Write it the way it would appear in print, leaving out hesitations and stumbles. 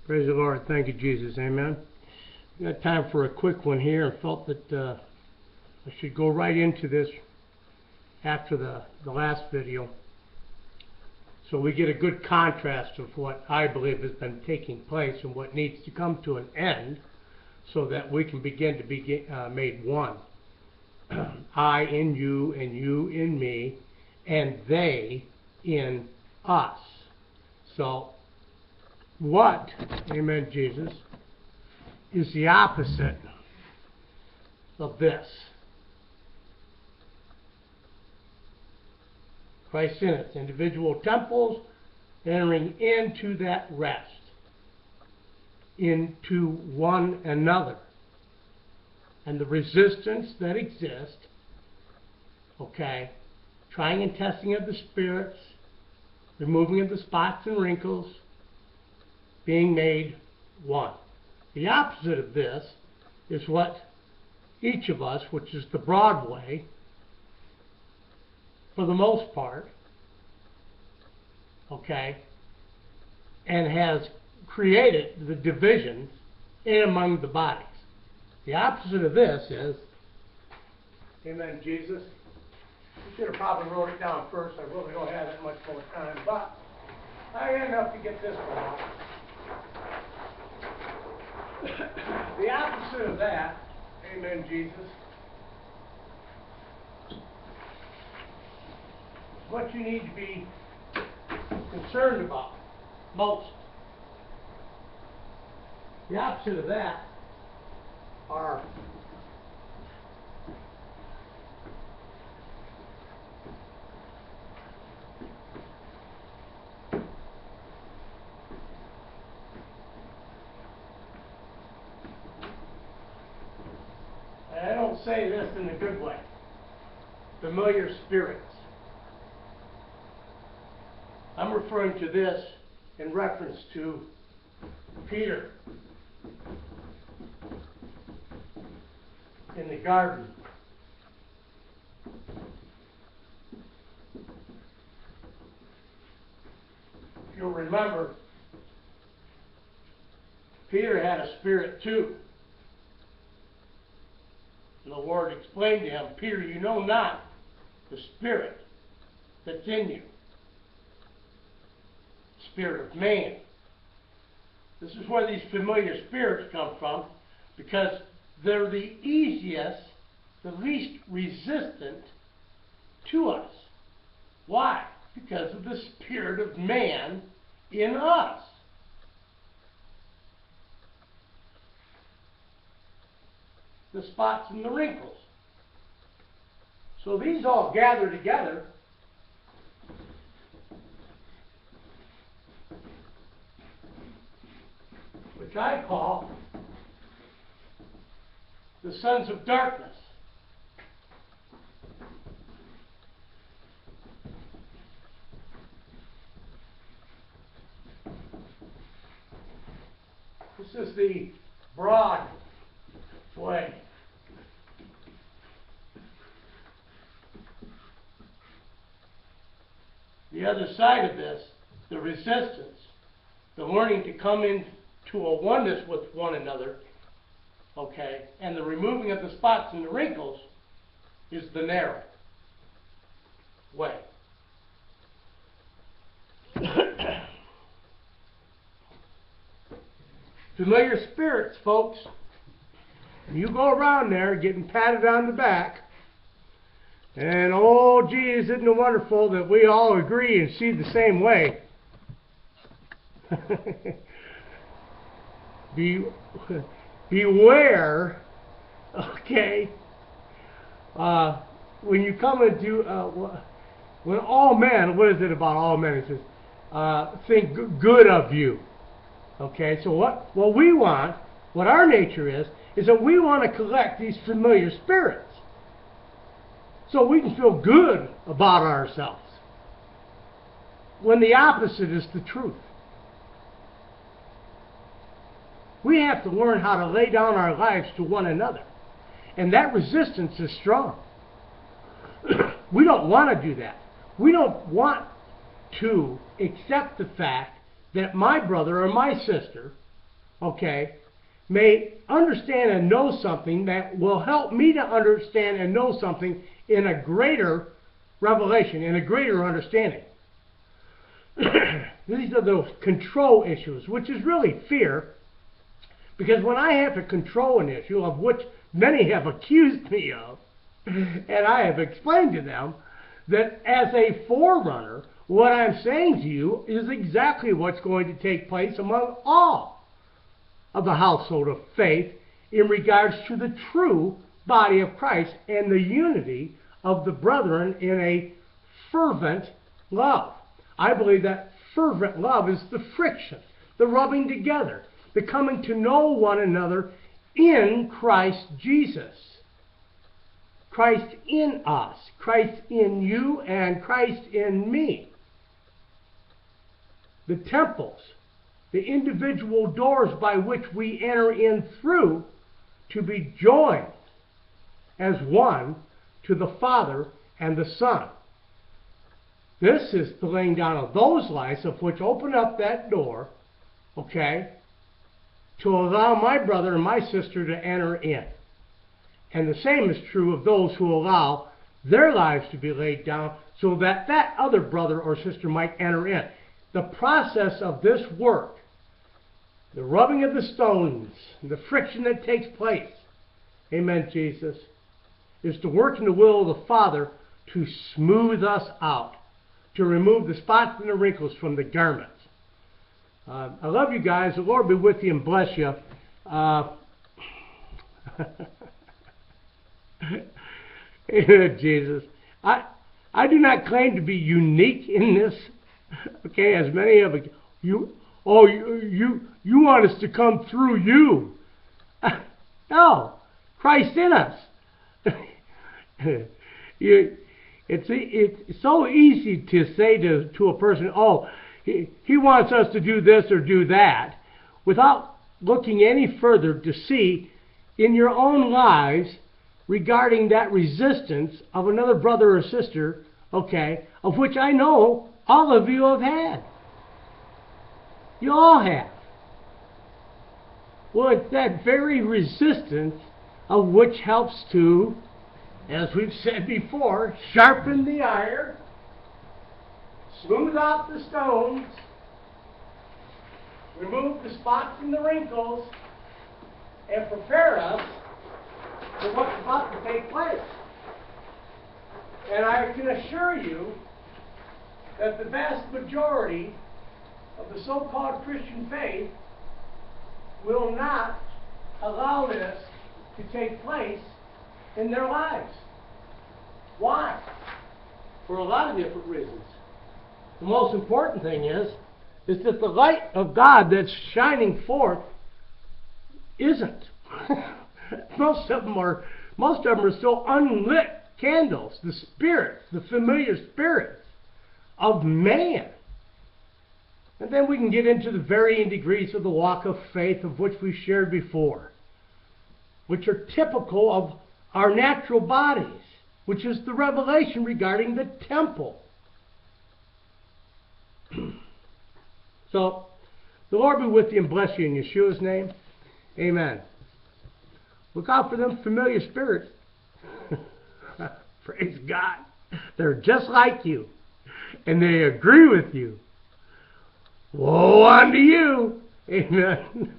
Praise the Lord. Thank you, Jesus. Amen. We got time for a quick one here. I felt that I should go right into this after the last video, so we get a good contrast of what I believe has been taking place and what needs to come to an end, so that we can begin to be made one. I in you, and you in me, and they in us. So what, amen, Jesus, is the opposite of this? Christ in its individual temples, entering into that rest, into one another, and the resistance that exists, okay, trying and testing of the spirits, removing of the spots and wrinkles, being made one. The opposite of this is what each of us, which is the broad way, for the most part, okay, and has created the divisions in among the bodies. The opposite of this is, amen, Jesus. You should have probably wrote it down first. I really don't have that much more time, but I had enough to get this one out. The opposite of that, amen, Jesus, is what you need to be concerned about most. The opposite of that are I don't say this in a good way, familiar spirits. I'm referring to this in reference to Peter in the garden. If you'll remember, Peter had a spirit too. And the Lord explained to him, Peter, you know not the spirit that's in you. Spirit of man. This is where these familiar spirits come from, because they're the easiest, the least resistant to us. Why? Because of the spirit of man in us. The spots and the wrinkles. So these all gather together which I call the sons of darkness. This is the broad way. The other side of this, the resistance, the learning to come into a oneness with one another, okay, and the removing of the spots and the wrinkles is the narrow way. Familiar spirits, folks. You go around there getting patted on the back, and oh, gee, isn't it wonderful that we all agree and see the same way? Beware, okay, when you come into, when all men, what is it about all men? It says, think good of you. Okay, so what we want, what our nature is that we want to collect these familiar spirits so we can feel good about ourselves, when the opposite is the truth. We have to learn how to lay down our lives to one another, and that resistance is strong. We don't want to do that. We don't want to accept the fact that my brother or my sister okay, may understand and know something that will help me to understand and know something in a greater revelation, in a greater understanding. These are those control issues, which is really fear, because when I have to control an issue, of which many have accused me of, and I have explained to them that as a forerunner, what I'm saying to you is exactly what's going to take place among all of the household of faith in regards to the true body of Christ and the unity of the brethren in a fervent love. I believe that fervent love is the friction, the rubbing together, the coming to know one another in Christ Jesus. Christ in us, Christ in you, and Christ in me. The temples, the individual doors by which we enter in through to be joined as one to the Father and the Son. This is the laying down of those lights of which open up that door, okay, to allow my brother and my sister to enter in. And the same is true of those who allow their lives to be laid down so that that other brother or sister might enter in. The process of this work, the rubbing of the stones, the friction that takes place, amen, Jesus, is to work in the will of the Father to smooth us out, to remove the spots and the wrinkles from the garments. I love you guys. The Lord be with you and bless you. Jesus, I do not claim to be unique in this. Okay, as many of you. Oh, you want us to come through you? No, Christ in us. It's so easy to say to a person, oh, he wants us to do this or do that, without looking any further to see in your own lives regarding that resistance of another brother or sister, okay, of which I know all of you have had. You all have. Well, it's that very resistance of which helps to, as we've said before, sharpen the iron, smooth out the stones, remove the spots and the wrinkles, and prepare us for what's about to take place. And I can assure you that the vast majority of the so-called Christian faith will not allow this to take place in their lives. Why? For a lot of different reasons. The most important thing is that the light of God that's shining forth isn't. Most of them are still unlit candles, the spirits, the familiar spirits of man. And then we can get into the varying degrees of the walk of faith of which we shared before, which are typical of our natural bodies, which is the revelation regarding the temple. So, the Lord be with you and bless you in Yeshua's name. Amen. Look out for them familiar spirits. Praise God. They're just like you, and they agree with you. Woe unto you. Amen.